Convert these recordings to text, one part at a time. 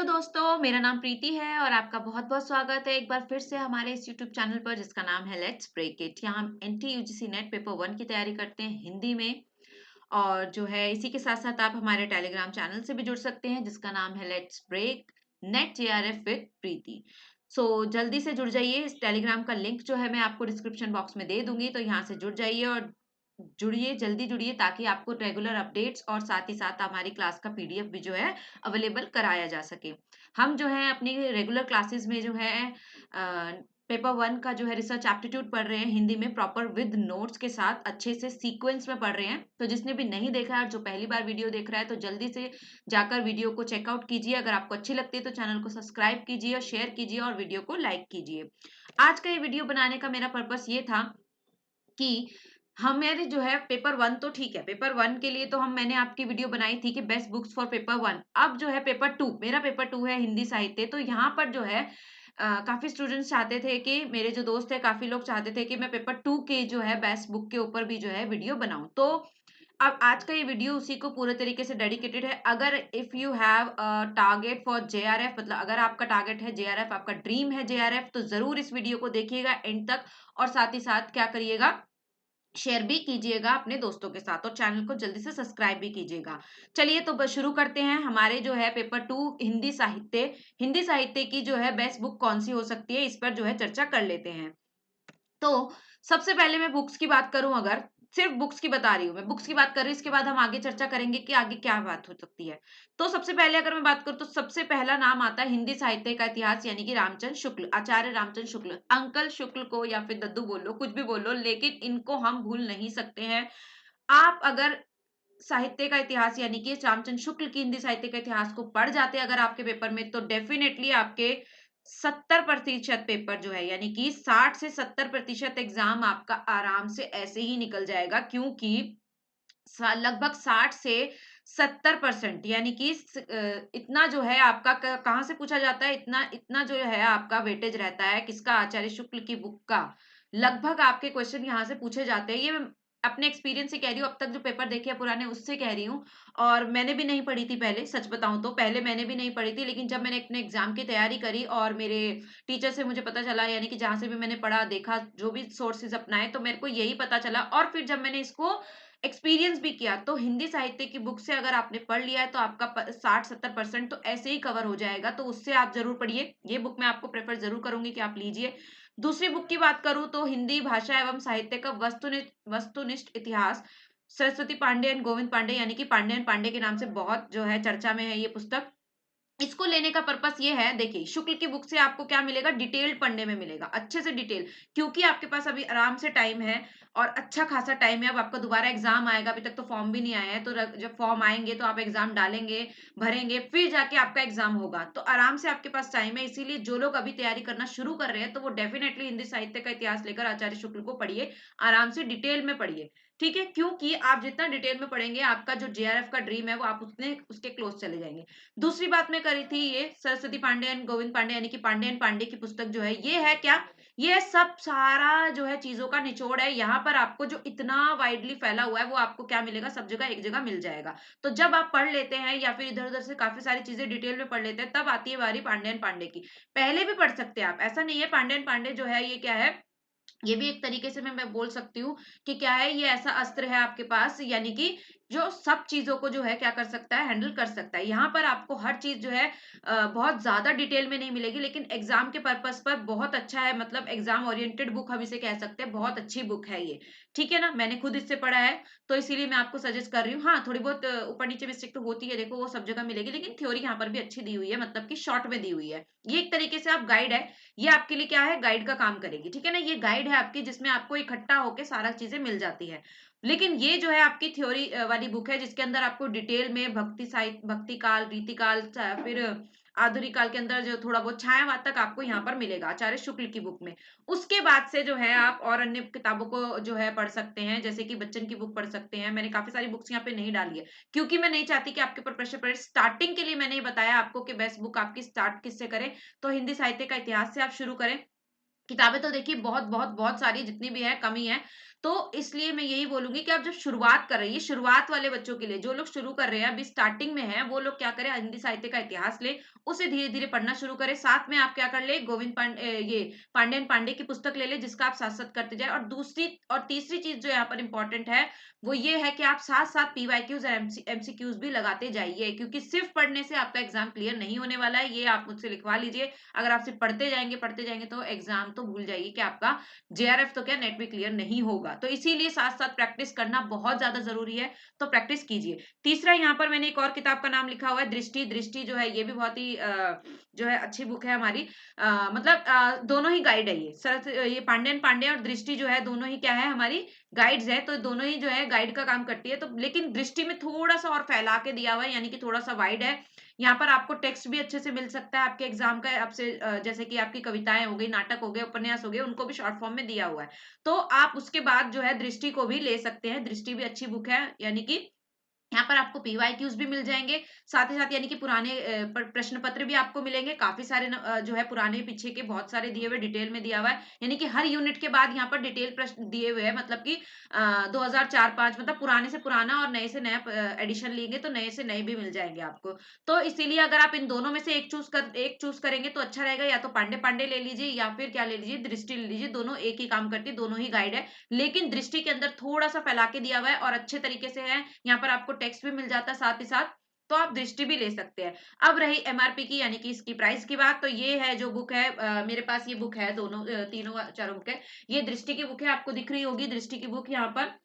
Hello दोस्तों, मेरा नाम प्रीति है और आपका बहुत-बहुत स्वागत है एक बार फिर से हमारे इस यूट्यूब चैनल पर जिसका नाम है लेट्स ब्रेक इट। यहाँ हम एनटी यूजीसी नेट पेपर 1 की तैयारी करते हैं हिंदी में और जो है इसी के साथ-साथ आप हमारे टेलीग्राम चैनल से भी जुड़ सकते हैं जिसका नाम है let's break NET JRF with Preeti. जल्दी से जुड़ जाइए। इस टेलीग्राम का लिंक जो है मैं आपको डिस्क्रिप्शन बॉक्स में दे दूँगी, तो यहाँ से जुड़ जाइए और जुड़िए, जल्दी जुड़िए ताकि आपको रेगुलर अपडेट्स और साथ ही साथ हमारी क्लास का पीडीएफ भी जो है अवेलेबल कराया जा सके। हम जो है अपनी रेगुलर क्लासेस में जो है पेपर 1 का जो है रिसर्च एप्टीट्यूड पढ़ रहे हैं हिंदी में प्रॉपर विद नोट्स के साथ अच्छे से सीक्वेंस में पढ़ रहे हैं। तो जिसने भी नहीं देखा है और जो पहली बार वीडियो देख रहा है तो जल्दी से जाकर वीडियो को चेकआउट कीजिए। अगर आपको अच्छी लगती है तो चैनल को सब्सक्राइब कीजिए और शेयर कीजिए और वीडियो को लाइक कीजिए। आज का ये वीडियो बनाने का मेरा पर्पस ये था कि हमारे जो है पेपर 1 तो ठीक है, पेपर 1 के लिए तो मैंने आपकी वीडियो बनाई थी कि बेस्ट बुक्स फॉर पेपर 1। अब जो है पेपर 2, मेरा पेपर 2 है हिंदी साहित्य, तो यहाँ पर जो है काफ़ी स्टूडेंट्स चाहते थे कि मेरे जो दोस्त हैं काफ़ी लोग चाहते थे कि मैं पेपर 2 के जो है बेस्ट बुक के ऊपर भी जो है वीडियो बनाऊँ। तो अब आज का ये वीडियो उसी को पूरे तरीके से डेडिकेटेड है। अगर if you have a target for JRF, मतलब अगर आपका टारगेट है जेआरएफ, आपका ड्रीम है जेआरएफ, तो ज़रूर इस वीडियो को देखिएगा एंड तक और साथ ही साथ क्या करिएगा, शेयर भी कीजिएगा अपने दोस्तों के साथ और चैनल को जल्दी से सब्सक्राइब भी कीजिएगा। चलिए तो बस शुरू करते हैं। हमारे जो है पेपर 2 हिंदी साहित्य की जो है बेस्ट बुक कौन-सी हो सकती है, इस पर जो है चर्चा कर लेते हैं। तो सबसे पहले मैं बुक्स की बात करूँ, अगर सिर्फ बुक्स की बता रही हूँ मैं, बुक्स की बात कर रही हूँ, इसके बाद हम आगे चर्चा करेंगे कि आगे क्या बात हो सकती है। तो सबसे पहले अगर मैं बात करूँ तो सबसे पहला नाम आता है हिंदी साहित्य का इतिहास, यानी कि रामचंद्र शुक्ल, आचार्य रामचंद्र शुक्ल। अंकल शुक्ल को या फिर दद्दू बोल लो, कुछ भी बोल लो, लेकिन इनको हम भूल नहीं सकते हैं। आप अगर साहित्य का इतिहास यानी कि रामचंद्र शुक्ल की हिंदी साहित्य का इतिहास को पढ़ जाते हैं अगर आपके पेपर में, तो डेफिनेटली आपके 70% पेपर जो है यानी कि 60 से 70% एग्जाम आपका आराम से ऐसे ही निकल जाएगा, क्योंकि लगभग 60 से 70% यानी कि इतना जो है आपका कहाँ से पूछा जाता है, इतना इतना जो है आपका वेटेज रहता है किसका, आचार्य शुक्ल की बुक का। लगभग आपके क्वेश्चन यहाँ से पूछे जाते हैं। ये मैं अपने एक्सपीरियंस से कह रही हूँ, अब तक जो पेपर देखे हैं पुराने उससे कह रही हूँ। और मैंने भी नहीं पढ़ी थी पहले, सच बताऊं तो पहले मैंने भी नहीं पढ़ी थी, लेकिन जब मैंने अपने एग्जाम की तैयारी करी और मेरे टीचर से मुझे पता चला, यानी कि जहां से भी मैंने पढ़ा देखा जो भी सोर्सेज अपनाए, तो मेरे को यही पता चला। और फिर जब मैंने इसको एक्सपीरियंस भी किया, तो हिंदी साहित्य की बुक से अगर आपने पढ़ लिया है तो आपका 60-70% तो ऐसे ही कवर हो जाएगा। तो उससे आप जरूर पढ़िए, ये बुक मैं आपको प्रेफर जरूर करूंगी कि आप लीजिए। दूसरी बुक की बात करूं तो हिंदी भाषा एवं साहित्य का वस्तुनिष्ठ इतिहास, सरस्वती पांडे एंड गोविंद पांडे, यानी कि पांडे एंड पांडे के नाम से बहुत जो है चर्चा में है ये पुस्तक। इसको लेने का पर्पस ये है, देखिए शुक्ल की बुक से आपको क्या मिलेगा, डिटेल्ड पढ़ने में मिलेगा, अच्छे से डिटेल, क्योंकि आपके पास अभी आराम से टाइम है और अच्छा खासा टाइम है। अब आपका दोबारा एग्जाम आएगा, अभी तक तो फॉर्म भी नहीं आया है, तो जब फॉर्म आएंगे तो आप एग्जाम डालेंगे, भरेंगे, फिर जाके आपका एग्जाम होगा, तो आराम से आपके पास टाइम है। इसीलिए जो लोग अभी तैयारी करना शुरू कर रहे हैं तो वो डेफिनेटली हिंदी साहित्य का इतिहास लेकर आचार्य शुक्ल को पढ़िए, आराम से डिटेल में पढ़िए, ठीक है। क्योंकि आप जितना डिटेल में पढ़ेंगे आपका जो जेआरएफ का ड्रीम है वो आप उतने उसके क्लोज चले जाएंगे। दूसरी बात मैं करी थी, ये सरस्वती पांडे एंड गोविंद पांडे यानी कि पांडे एंड पांडे की पुस्तक जो है, ये है क्या, ये सब सारा जो है चीजों का निचोड़ है। यहाँ पर आपको जो इतना वाइडली फैला हुआ है वो आपको क्या मिलेगा, सब जगह एक जगह मिल जाएगा। तो जब आप पढ़ लेते हैं या फिर इधर उधर से काफी सारी चीजें डिटेल में पढ़ लेते हैं, तब आती है बारी पांडे एंड पांडे की। पहले भी पढ़ सकते हैं आप, ऐसा नहीं है। पांडे एंड पांडे जो है ये क्या है, ये भी एक तरीके से मैं बोल सकती हूँ कि क्या है, ये ऐसा अस्त्र है आपके पास, यानी कि जो सब चीजों को जो है क्या कर सकता है, हैंडल कर सकता है। यहाँ पर आपको हर चीज जो है बहुत ज्यादा डिटेल में नहीं मिलेगी, लेकिन एग्जाम के पर्पस पर बहुत अच्छा है, मतलब एग्जाम ओरिएंटेड बुक हम इसे कह सकते हैं, बहुत अच्छी बुक है ये, ठीक है ना। मैंने खुद इससे पढ़ा है तो इसीलिए मैं आपको सजेस्ट कर रही हूँ। हाँ, थोड़ी बहुत ऊपर नीचे मिस्टेक तो होती है, देखो वो सब जगह मिलेगी, लेकिन थ्योरी यहाँ पर भी अच्छी दी हुई है, मतलब कि शॉर्ट में दी हुई है। ये एक तरीके से आप गाइड है, ये आपके लिए क्या है, गाइड का काम करेगी, ठीक है ना। ये गाइड है आपकी, जिसमें आपको इकट्ठा होके सारा चीजें मिल जाती है। लेकिन ये जो है आपकी थ्योरी वाली बुक है, जिसके अंदर आपको डिटेल में भक्ति साहित्य, भक्ति काल, रीति काल, फिर आधुनिक काल के अंदर जो थोड़ा बहुत छायावाद तक आपको यहाँ पर मिलेगा आचार्य शुक्ल की बुक में। उसके बाद से जो है आप और अन्य किताबों को जो है पढ़ सकते हैं, जैसे कि बच्चन की बुक पढ़ सकते हैं। मैंने काफी सारी बुक्स यहाँ पे नहीं डाली है, क्योंकि मैं नहीं चाहती कि आपके ऊपर प्रेशर पड़े। स्टार्टिंग के लिए मैंने ये बताया आपको कि बेस्ट बुक आपकी स्टार्ट किससे करें, तो हिंदी साहित्य का इतिहास से आप शुरू करें। किताबें तो देखिए बहुत बहुत बहुत सारी जितनी भी है कम ही है। तो इसलिए मैं यही बोलूंगी कि आप जब शुरुआत कर रही है, शुरुआत वाले बच्चों के लिए, जो लोग शुरू कर रहे हैं अभी स्टार्टिंग में है, वो लोग क्या करें, हिंदी साहित्य का इतिहास ले, उसे धीरे धीरे पढ़ना शुरू करें। साथ में आप क्या कर ले, गोविंद पांडे, ये पांडेन पांडे की पुस्तक ले ले, जिसका आप साथ साथ करते जाए। और दूसरी और तीसरी चीज जो यहाँ पर इंपॉर्टेंट है वो ये है कि आप साथ साथ पीवाईक्यूज और एमसीक्यूज भी लगाते जाइए, क्योंकि सिर्फ पढ़ने से आपका एग्जाम क्लियर नहीं होने वाला है। ये आप मुझसे लिखवा लीजिए। अगर आप सिर्फ पढ़ते जाएंगे तो एग्जाम तो भूल जाइए कि आपका जेआरएफ तो क्या नेट भी क्लियर नहीं होगा। तो इसीलिए साथ साथ प्रैक्टिस करना बहुत ज्यादा जरूरी है, तो प्रैक्टिस कीजिए। तीसरा, यहाँ पर मैंने एक और किताब का नाम लिखा हुआ है, दृष्टि। दृष्टि जो है ये भी बहुत ही जो है अच्छी बुक है हमारी। मतलब दोनों ही गाइड है, ये सरस, ये पांडेन पांडे और दृष्टि जो है दोनों ही क्या है, हमारी गाइड्स है। तो दोनों ही जो है गाइड का काम करती है। तो लेकिन दृष्टि में थोड़ा सा और फैला के दिया हुआ है, यानी कि थोड़ा सा वाइड है। यहाँ पर आपको टेक्स्ट भी अच्छे से मिल सकता है आपके एग्जाम का, आपसे जैसे कि आपकी कविताएं हो गई, नाटक हो गए, उपन्यास हो गए, उनको भी शॉर्ट फॉर्म में दिया हुआ है। तो आप उसके बाद जो है दृष्टि को भी ले सकते हैं। दृष्टि भी अच्छी बुक है, यानी कि यहाँ पर आपको पीवाईक्यूज भी मिल जाएंगे, साथ ही साथ यानी कि पुराने प्रश्न पत्र भी आपको मिलेंगे काफी सारे जो है पुराने पीछे के बहुत सारे दिए हुए, डिटेल में दिया हुआ है। यानी कि हर यूनिट के बाद यहाँ पर डिटेल प्रश्न दिए हुए हैं, मतलब कि 2004-5, मतलब पुराने से पुराना और नए से नया एडिशन लेंगे तो नए से नए भी मिल जाएंगे आपको। तो इसीलिए अगर आप इन दोनों में से एक चूज करेंगे तो अच्छा रहेगा। या तो पांडे पांडे ले लीजिए या फिर क्या ले लीजिए, दृष्टि ले लीजिए। दोनों एक ही काम करती है, दोनों ही गाइड है, लेकिन दृष्टि के अंदर थोड़ा सा फैला के दिया हुआ है और अच्छे तरीके से है। यहाँ पर आपको टेक्स्ट भी मिल जाता है साथ ही साथ, तो आप दृष्टि भी ले सकते हैं। अब रही एमआरपी की, यानी कि इसकी प्राइस की बात, तो ये है जो बुक है, मेरे पास ये बुक है, दोनों तीनों चारों बुक है। ये दृष्टि की बुक है, आपको दिख रही होगी दृष्टि की बुक यहाँ पर।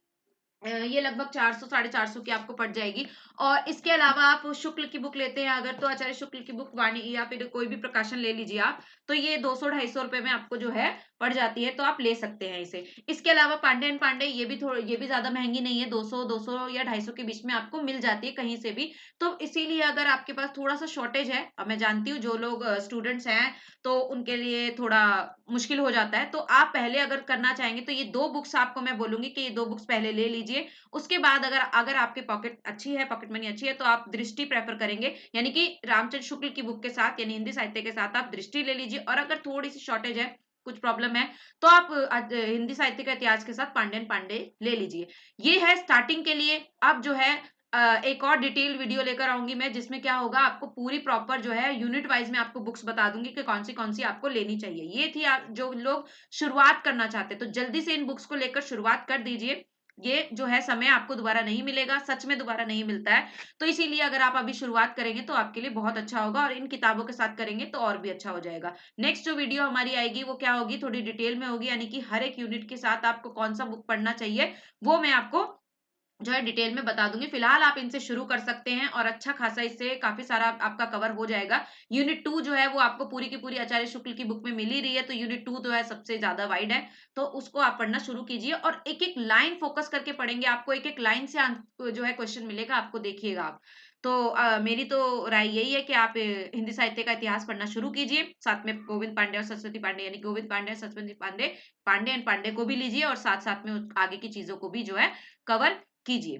ये लगभग 400 450 की आपको पड़ जाएगी। और इसके अलावा आप शुक्ल की बुक लेते हैं अगर, तो आचार्य शुक्ल की बुक वाणी या फिर कोई भी प्रकाशन ले लीजिए आप, तो ये 200-250 रुपए में आपको जो है पड़ जाती है, तो आप ले सकते हैं इसे। इसके अलावा पांडे एंड पांडे, ये भी ज्यादा महंगी नहीं है, 200 या 250 के बीच में आपको मिल जाती है कहीं से भी। तो इसीलिए अगर आपके पास थोड़ा सा शॉर्टेज है, अब मैं जानती हूँ जो लोग स्टूडेंट्स हैं तो उनके लिए थोड़ा मुश्किल हो जाता है, तो आप पहले अगर करना चाहेंगे तो ये दो बुक्स आपको मैं बोलूंगी कि ये दो बुक्स पहले ले लीजिए। उसके बाद अगर अगर आपके पॉकेट अच्छी है, पॉकेट मनी अच्छी है, तो आप दृष्टि प्रेफर करेंगे, यानी कि रामचंद्र शुक्ल की बुक के साथ, यानी हिंदी साहित्य के साथ आप दृष्टि ले लीजिए। और अगर थोड़ी सी शॉर्टेज है, कुछ प्रॉब्लम है, तो आप हिंदी साहित्य का इतिहास के साथ पांडेन पांडे ले लीजिए। ये है स्टार्टिंग के लिए। अब जो है एक और डिटेल वीडियो लेकर आऊंगी मैं, जिसमें क्या होगा, आपको पूरी प्रॉपर जो है यूनिट वाइज में आपको बुक्स बता दूंगी कि कौन सी आपको लेनी चाहिए। ये थी आप जो लोग शुरुआत करना चाहते हैं, तो जल्दी से इन बुक्स को लेकर शुरुआत कर दीजिए। ये जो है समय आपको दोबारा नहीं मिलेगा, सच में दोबारा नहीं मिलता है। तो इसीलिए अगर आप अभी शुरुआत करेंगे तो आपके लिए बहुत अच्छा होगा, और इन किताबों के साथ करेंगे तो और भी अच्छा हो जाएगा। नेक्स्ट जो वीडियो हमारी आएगी वो क्या होगी, थोड़ी डिटेल में होगी, यानी कि हर एक यूनिट के साथ आपको कौन सा बुक पढ़ना चाहिए वो मैं आपको जो है डिटेल में बता दूंगी। फिलहाल आप इनसे शुरू कर सकते हैं और अच्छा खासा इससे काफी सारा आपका कवर हो जाएगा। यूनिट 2 जो है वो आपको पूरी की पूरी आचार्य शुक्ल की बुक में मिल ही रही है, तो यूनिट 2 जो है सबसे ज्यादा वाइड है, तो उसको आप पढ़ना शुरू कीजिए। और एक एक लाइन फोकस करके पढ़ेंगे, आपको एक एक लाइन से जो है क्वेश्चन मिलेगा, आपको देखिएगा आप। तो मेरी तो राय यही है कि आप हिंदी साहित्य का इतिहास पढ़ना शुरू कीजिए, साथ में गोविंद पांडे और सरस्वती पांडे, यानी गोविंद पांडे और सरस्वती पांडे, पांडे एंड पांडे को भी लीजिए, और साथ साथ में आगे की चीजों को भी जो है कवर कीजिए।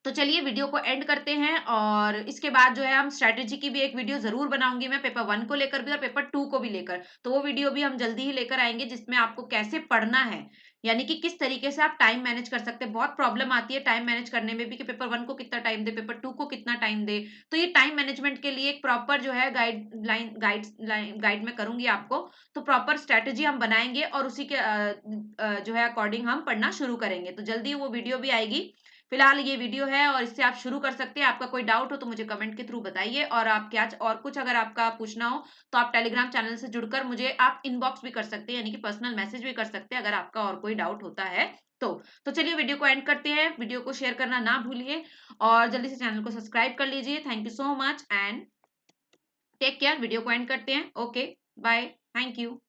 तो चलिए वीडियो को एंड करते हैं, और इसके बाद जो है हम स्ट्रेटेजी की भी एक वीडियो जरूर बनाऊंगी मैं, पेपर 1 को लेकर भी और पेपर 2 को भी लेकर। तो वो वीडियो भी हम जल्दी ही लेकर आएंगे, जिसमें आपको कैसे पढ़ना है, यानी कि किस तरीके से आप टाइम मैनेज कर सकते हैं। बहुत प्रॉब्लम आती है टाइम मैनेज करने में भी, कि पेपर 1 को कितना टाइम दे, पेपर 2 को कितना टाइम दे। तो ये टाइम मैनेजमेंट के लिए एक प्रॉपर जो है गाइड में करूंगी आपको। तो प्रॉपर स्ट्रेटेजी हम बनाएंगे और उसी के जो है अकॉर्डिंग हम पढ़ना शुरू करेंगे। तो जल्दी वो वीडियो भी आएगी। फिलहाल ये वीडियो है और इससे आप शुरू कर सकते हैं। आपका कोई डाउट हो तो मुझे कमेंट के थ्रू बताइए, और आप क्या और कुछ अगर आपका पूछना हो तो आप टेलीग्राम चैनल से जुड़कर मुझे आप इनबॉक्स भी कर सकते हैं, यानी कि पर्सनल मैसेज भी कर सकते हैं अगर आपका और कोई डाउट होता है तो। चलिए वीडियो को एंड करते हैं, वीडियो को शेयर करना ना भूलिए और जल्दी से चैनल को सब्सक्राइब कर लीजिए। Thank you so much and take care. Video को एंड करते हैं। Okay, bye, thank you.